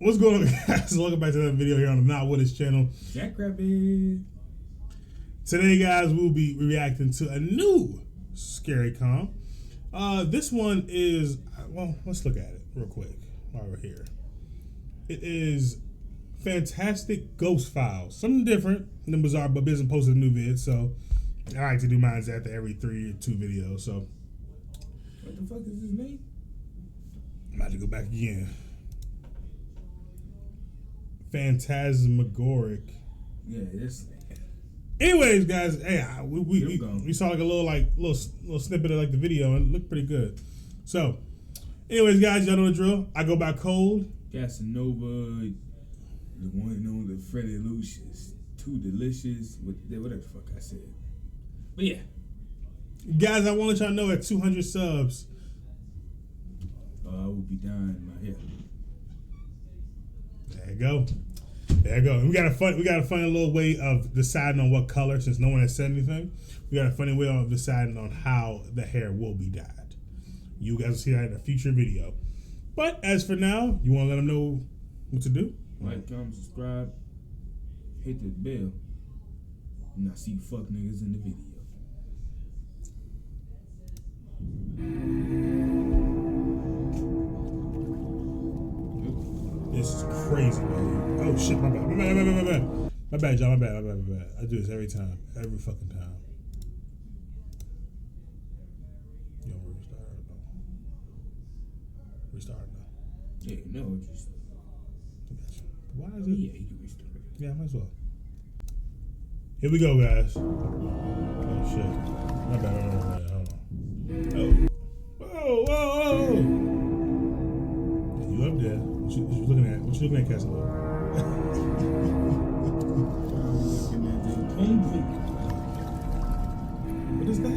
What's going on, guys? Welcome back to another video here on the Not With Us channel. Jackrabbit. Today, guys, we'll be reacting to a new scary com. This one is, well, let's look at it real quick while we're here. It is Fantastic Ghost Files. Something different than Bizarre, but Biz posted a new vid, so I like to do mine after every 3 or 2 videos. So, What the fuck is his name? I'm about to go back again. Phantasmagoric. Yeah, this nigga. Anyways, guys, hey, we saw like a little snippet of like the video and it looked pretty good. So, anyways, guys, y'all know the drill. I go by Cold. Casanova, the one and only Freddy Lucius, Too Delicious, whatever the fuck I said. But yeah, guys, I want to let y'all know at 200 subs, I will be dying in my head. There you go. There you go. We got a funny little way of deciding on what color, since no one has said anything. We got a funny way of deciding on how the hair will be dyed. You guys will see that in a future video. But as for now, you want to let them know what to do? Like, comment, subscribe, hit the bell, and I see fuck niggas in the video. This is crazy, man. Oh shit, my bad. My bad, John. My bad. I do this every time. Every fucking time. You don't restart it though. Restart it though. Yeah, no, just. Why is it? Yeah, you can restart it. Yeah, might as well. Here we go, guys. Oh shit. My bad. Hold on. Oh. Whoa. You up there? What you looking at? What you looking at, Casanova? What is that?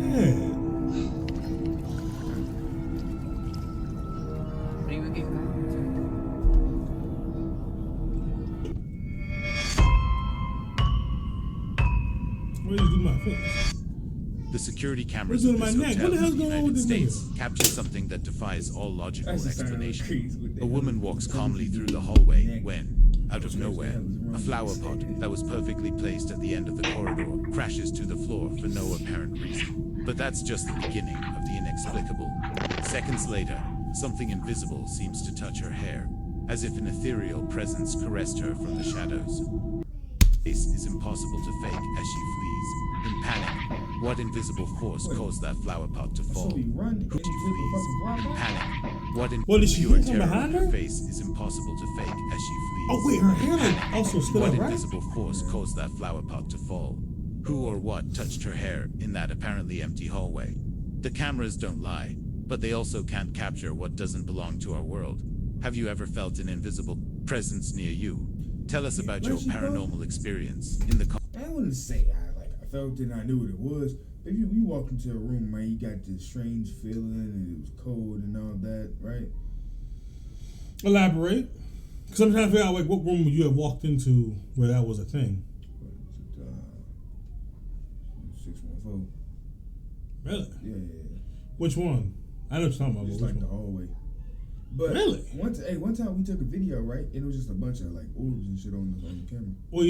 What are you doing my face? The security cameras of this hotel in the United States capture something that defies all logical explanation. A woman walks calmly through the hallway when, out of nowhere, a flower pot that was perfectly placed at the end of the corridor crashes to the floor for no apparent reason. But that's just the beginning of the inexplicable. Seconds later, something invisible seems to touch her hair, as if an ethereal presence caressed her from the shadows. This is impossible to fake as she flees. In panic, what invisible force caused that flower pot to fall? She flees. In panic, what impure terror on her face is impossible to fake as she flees? Oh wait, her hair like also stood up, right? What invisible force caused that flower pot to fall? Who or what touched her hair in that apparently empty hallway? The cameras don't lie, but they also can't capture what doesn't belong to our world. Have you ever felt an invisible presence near you? Tell us about your paranormal experience in the comments. I wouldn't say I felt it and I knew what it was. If you walk into a room, man, you got this strange feeling and it was cold and all that, right? Elaborate. Because I'm trying to figure out like what room would you have walked into where that was a thing. 614. Really? Yeah. Which one? I know what you're talking about. Just like the hallway. But really? One time we took a video, right? And it was just a bunch of like orbs and shit on the camera. Well,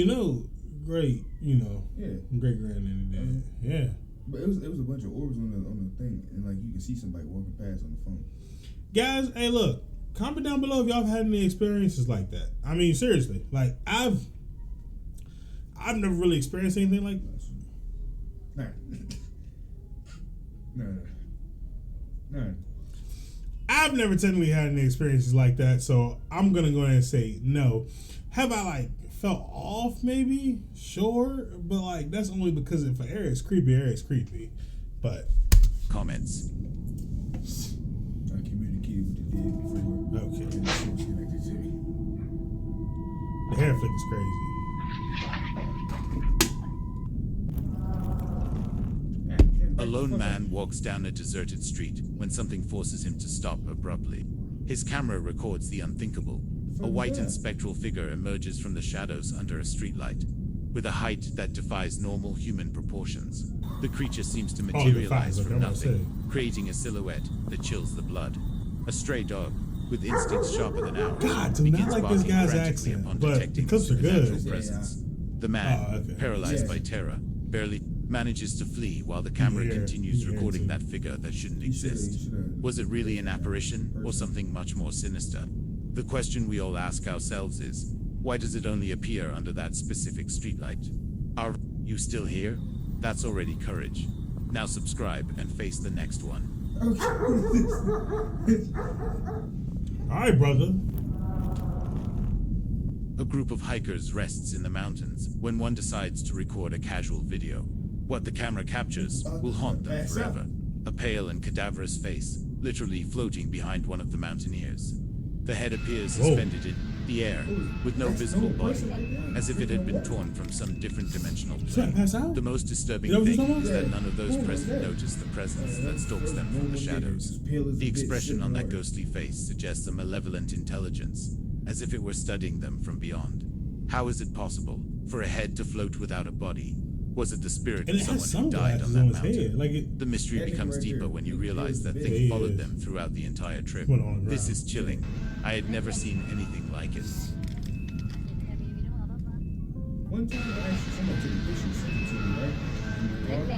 great, Yeah. Great granddaddy did. Yeah. But it was a bunch of orbs on the thing, and like you can see somebody walking past on the phone. Guys, hey, look, comment down below if y'all have had any experiences like that. I mean, seriously, like I've never really experienced anything like this. No. I've never technically had any experiences like that, so I'm gonna go ahead and say no. Have I like felt off? Maybe, sure, but like that's only because if an area is creepy. But comments. I communicated with the dead before. Okay. And she was connected to me. The hair flick is crazy. A lone man walks down a deserted street when something forces him to stop abruptly. His camera records the unthinkable. A white and spectral figure emerges from the shadows under a streetlight. With a height that defies normal human proportions, the creature seems to materialize from nothing, creating a silhouette that chills the blood. A stray dog, with instincts sharper than ours, God, do not begins like this barking guy's frantically accent, upon but detecting the clips are supernatural good. presence. The man, paralyzed by terror, barely manages to flee while the camera continues recording that figure that shouldn't exist. Was it really an apparition or something much more sinister? The question we all ask ourselves is, why does it only appear under that specific streetlight? Are you still here? That's already courage. Now subscribe and face the next one. Alright, brother. A group of hikers rests in the mountains when one decides to record a casual video. What the camera captures will haunt them forever. A pale and cadaverous face, literally floating behind one of the mountaineers. The head appears suspended in the air, with no visible body, as if it had been torn from some different dimensional plane. The most disturbing thing is that none of those present notice the presence that stalks them from the shadows. The expression on that ghostly face suggests a malevolent intelligence, as if it were studying them from beyond. How is it possible for a head to float without a body? Was it the spirit of someone who died on that mountain? The mystery becomes deeper when you realize that thing followed them throughout the entire trip. This is chilling. I had never seen anything like it. One time I actually someone took a picture and sent it to me, right?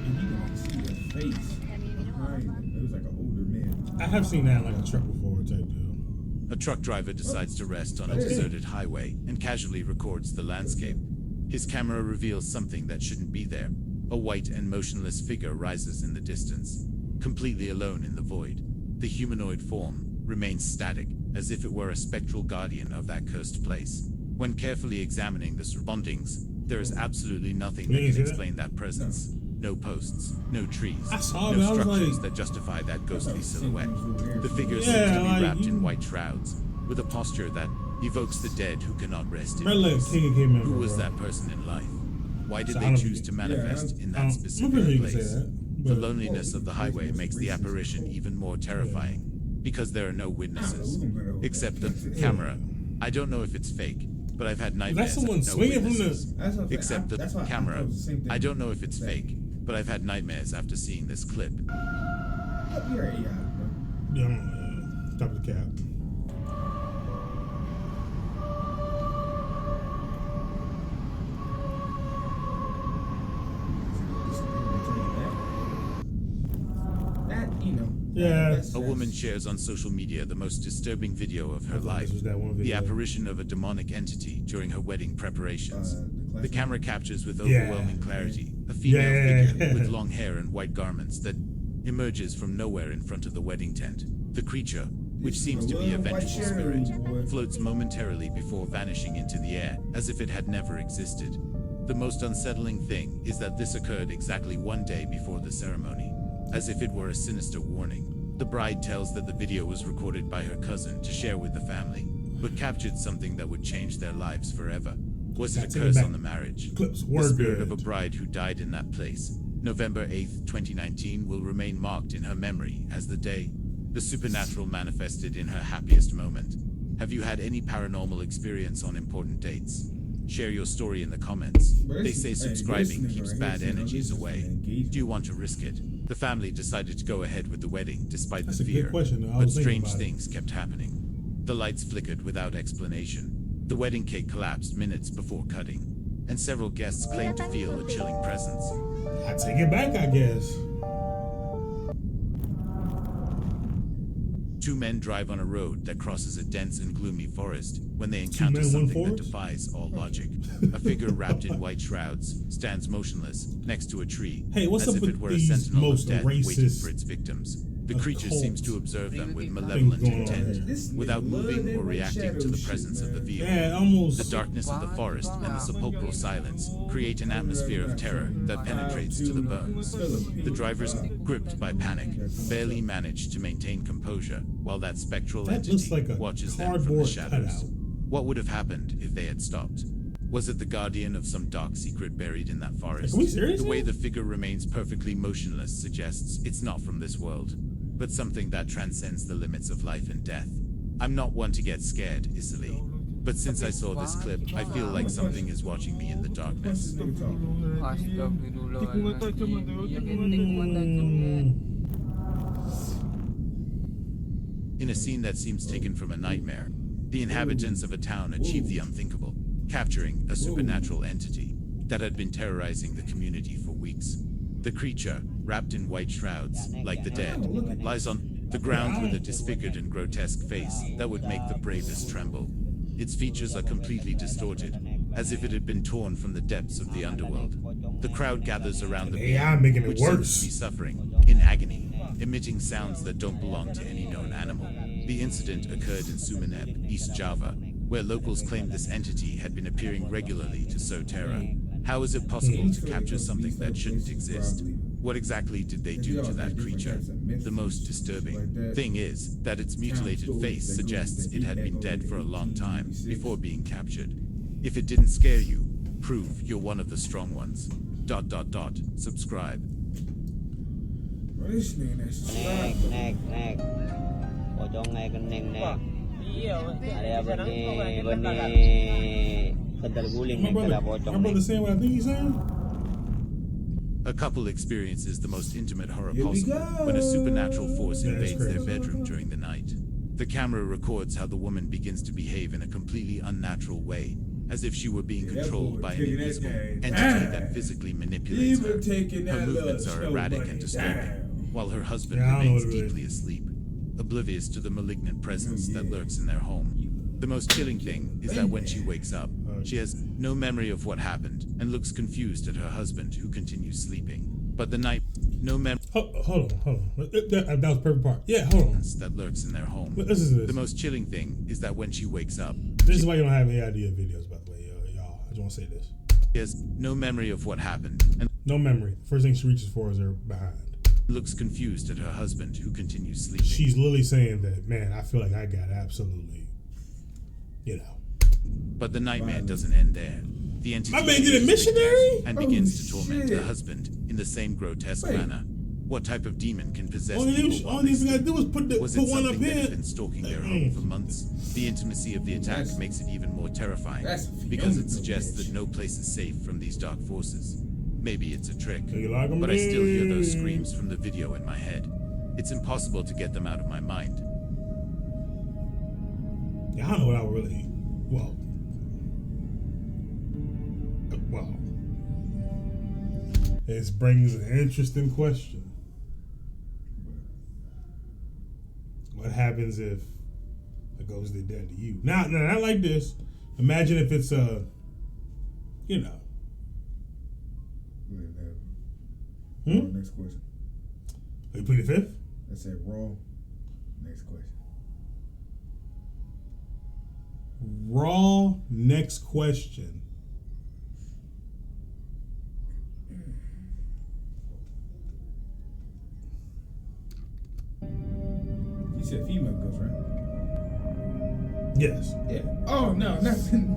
And you can see a face behind him. It was like an older man. I have seen that like a truck before type deal. A truck driver decides to rest on a deserted highway and casually records the landscape. His camera reveals something that shouldn't be there. A white and motionless figure rises in the distance, completely alone in the void. The humanoid form remains static, as if it were a spectral guardian of that cursed place. When carefully examining the surroundings, there is absolutely nothing that can explain that presence. No posts, no trees, no structures that justify that ghostly silhouette. The figure seems to be wrapped in white shrouds, with a posture that evokes the dead who cannot rest in peace. Who was that person in life? Why did they choose to manifest in that specific place? The loneliness of the highway makes the apparition even more terrifying, because there are no witnesses, except the camera. I don't know if it's fake, but I've had nightmares of no witnesses, except the camera. I don't know if it's fake, but I've had nightmares after seeing this clip. You're an AI, bro. Yeah, stop the cap. Yeah. A woman shares on social media the most disturbing video of her life. The apparition of a demonic entity during her wedding preparations. The camera captures with overwhelming clarity a female figure with long hair and white garments that emerges from nowhere in front of the wedding tent. The creature, which seems to be a vengeful spirit, floats momentarily before vanishing into the air, as if it had never existed. The most unsettling thing is that this occurred exactly one day before the ceremony. As if it were a sinister warning, the bride tells that the video was recorded by her cousin to share with the family, but captured something that would change their lives forever. Was it a curse on the marriage? The spirit of a bride who died in that place. November 8th, 2019 will remain marked in her memory as the day the supernatural manifested in her happiest moment. Have you had any paranormal experience on important dates? Share your story in the comments. They say subscribing keeps bad energies away. Do you want to risk it? The family decided to go ahead with the wedding despite the fear, but strange things kept happening. The lights flickered without explanation. The wedding cake collapsed minutes before cutting, and several guests claimed to feel a chilling presence. I take it back, I guess. Two men drive on a road that crosses a dense and gloomy forest when they encounter something that defies all logic. A figure wrapped in white shrouds stands motionless next to a tree, as if it were a sentinel of death waiting for its victims. The creature seems to observe them with malevolent intent, without moving or reacting to the presence of the vehicle. The darkness of the forest and the sepulchral silence create an atmosphere of terror that penetrates to the bones. The drivers, gripped by panic, barely manage to maintain composure, while that spectral entity watches them from the shadows. What would have happened if they had stopped? Was it the guardian of some dark secret buried in that forest? The way the figure remains perfectly motionless suggests it's not from this world, but something that transcends the limits of life and death. I'm not one to get scared easily, but since I saw this clip, I feel like something is watching me in the darkness. In a scene that seems taken from a nightmare, the inhabitants of a town achieve the unthinkable, capturing a supernatural entity that had been terrorizing the community for weeks. The creature, wrapped in white shrouds, like the dead, lies on the ground with a disfigured and grotesque face that would make the bravest tremble. Its features are completely distorted, as if it had been torn from the depths of the underworld. The crowd gathers around the being, which seems to be suffering, in agony, emitting sounds that don't belong to any known animal. The incident occurred in Sumeneb, East Java, where locals claimed this entity had been appearing regularly to sow terror. How is it possible to capture something that shouldn't exist? What exactly did they do to that creature? The most disturbing thing is that its mutilated face suggests it had been dead for a long time before being captured. If it didn't scare you, prove you're one of the strong ones. ... Subscribe. My brother saying what I think he's saying? A couple experiences the most intimate horror possible when a supernatural force invades their bedroom during the night. The camera records how the woman begins to behave in a completely unnatural way, as if she were being controlled by an invisible entity that physically manipulates her. Her movements are erratic and disturbing, while her husband remains deeply asleep, oblivious to the malignant presence that lurks in their home. The most chilling thing is that when she wakes up, she has no memory of what happened and looks confused at her husband, who continues sleeping. But the night, no memory. Hold on. That was the perfect part. Yeah, hold on. That lurks in their home. Listen to this. The most chilling thing is that when she wakes up, this is why you don't have any idea of videos, by the way, y'all. I just want to say this. She has no memory of what happened and no memory. First thing she reaches for is her behind. Looks confused at her husband, who continues sleeping. She's literally saying that, man, I feel like I got absolutely, But the nightmare doesn't end there. The entity my man did a missionary and begins to torment the husband in the same grotesque manner. What type of demon can possess people? All these gotta do is put one up that here. had been stalking their home for months? The intimacy of the attack makes it even more terrifying, because it suggests that no place is safe from these dark forces. Maybe it's a trick, but I still hear those screams from the video in my head. It's impossible to get them out of my mind. Yeah, I don't know what I would really. Well. This brings an interesting question. What happens if a ghost did that to you? Now, not like this. Imagine if it's Next question. Are you pleading fifth? I said raw. Next question. Raw. Next question. You said female ghost, right? Yes. Yeah. Oh no, nothing.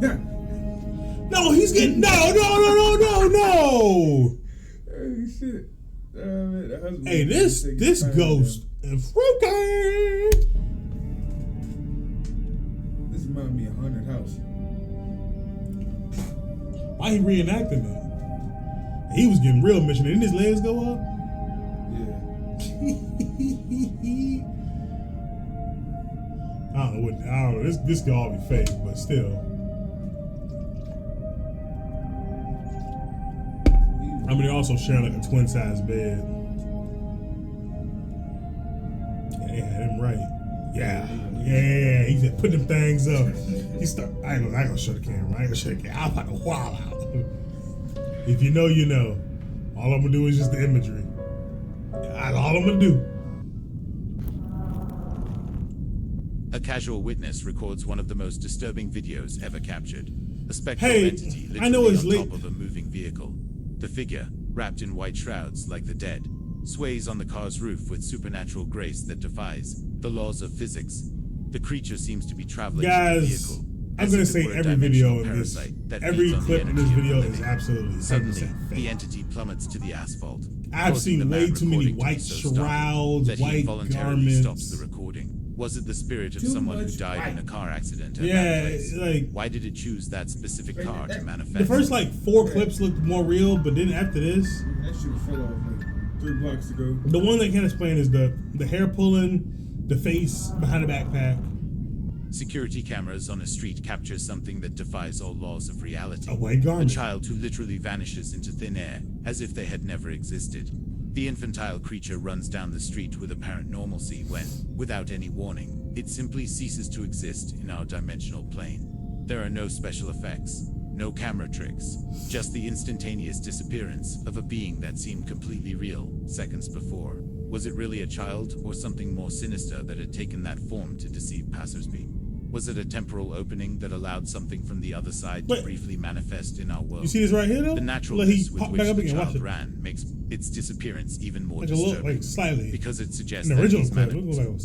No, he's getting no. Hey, shit. Hey, this ghost is freaky. This reminds me of Haunted House. Why he reenacting that? He was getting real missionary. Didn't his legs go up? Yeah. I don't know. This could all be fake, but still. I mean, they're also sharing like a twin size bed. Yeah, they had him right. Yeah. He said, put them things up. He started. I ain't gonna show the camera. I'm about to wild out. If you know, you know. All I'm gonna do is just the imagery. That's all I'm gonna do. A casual witness records one of the most disturbing videos ever captured. A spectral entity literally on top of a moving vehicle. The figure, wrapped in white shrouds like the dead, sways on the car's roof with supernatural grace that defies the laws of physics. The creature seems to be traveling through the vehicle. I'm going to say every video in this, every clip in this video is absolutely 100% fake. The entity plummets to the asphalt. I've seen way too many white shrouds, white garments. Stops the recording. Was it the spirit of someone who died in a car accident at that place? Why did it choose that specific car to manifest? The first 4 clips looked more real, but then after this, that shit fell off 3 blocks ago. The one they can't explain is the hair pulling, The face behind the backpack. Security cameras on a street capture something that defies all laws of reality. A white garment. A child who literally vanishes into thin air, as if they had never existed. The infantile creature runs down the street with apparent normalcy when, without any warning, it simply ceases to exist in our dimensional plane. There are no special effects, no camera tricks, just the instantaneous disappearance of a being that seemed completely real seconds before. Was it really a child or something more sinister that had taken that form to deceive passersby? Was it a temporal opening that allowed something from the other side to briefly manifest in our world? You see this right here, though? The naturalness with which the child ran makes its disappearance even more disturbing. Slightly. Because it suggests that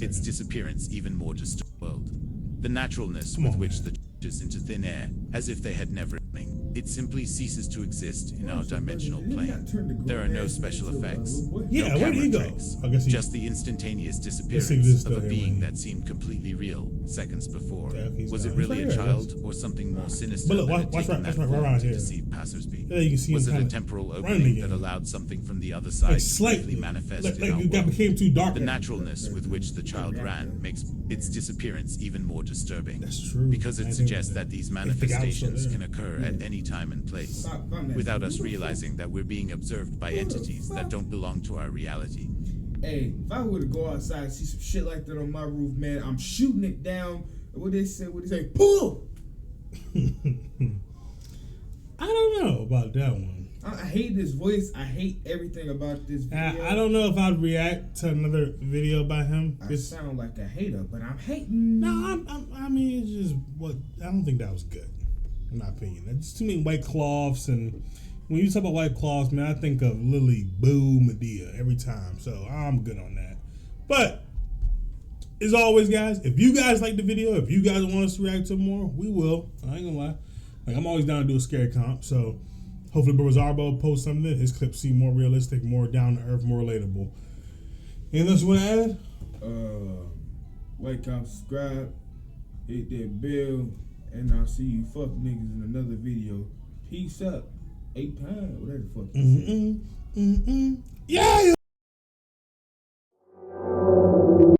its disappearance even more disturbing. The naturalness with which the into thin air, as if they had never been. It simply ceases to exist in our dimensional plane. There are no special effects, no camera tricks, just the instantaneous disappearance of a being that seemed completely real seconds before. Was it really a child or something more sinister that had taken that form to deceive passersby? Was it a temporal opening that allowed something from the other side to briefly manifest in our world? The naturalness with which the child ran makes its disappearance even more disturbing. That's true. Because it suggests that these manifestations can occur at any time and place, without us realizing that we're being observed by entities that don't belong to our reality. Hey, if I were to go outside and see some shit like that on my roof, man, I'm shooting it down. What they say? Pull! I don't know about that one. I hate this voice. I hate everything about this video. I don't know if I'd react to another video by him. I sound like a hater, but I'm hating. No, I mean, it's just what I don't think that was good, in my opinion. There's too many white cloths, and when you talk about white cloths, man, I think of Lily Boo Medea every time. So I'm good on that. But as always, guys, if you guys like the video, if you guys want us to react to more, we will. I ain't gonna lie. Like, I'm always down to do a scary comp, so hopefully Bro Zarbo posts something. His clips seem more realistic, more down to earth, more relatable. Anything else you want to add? Like, comment, subscribe, hit that bell, and I'll see you fuck niggas in another video. Peace up. 8 pounds, whatever the fuck you say. Yeah!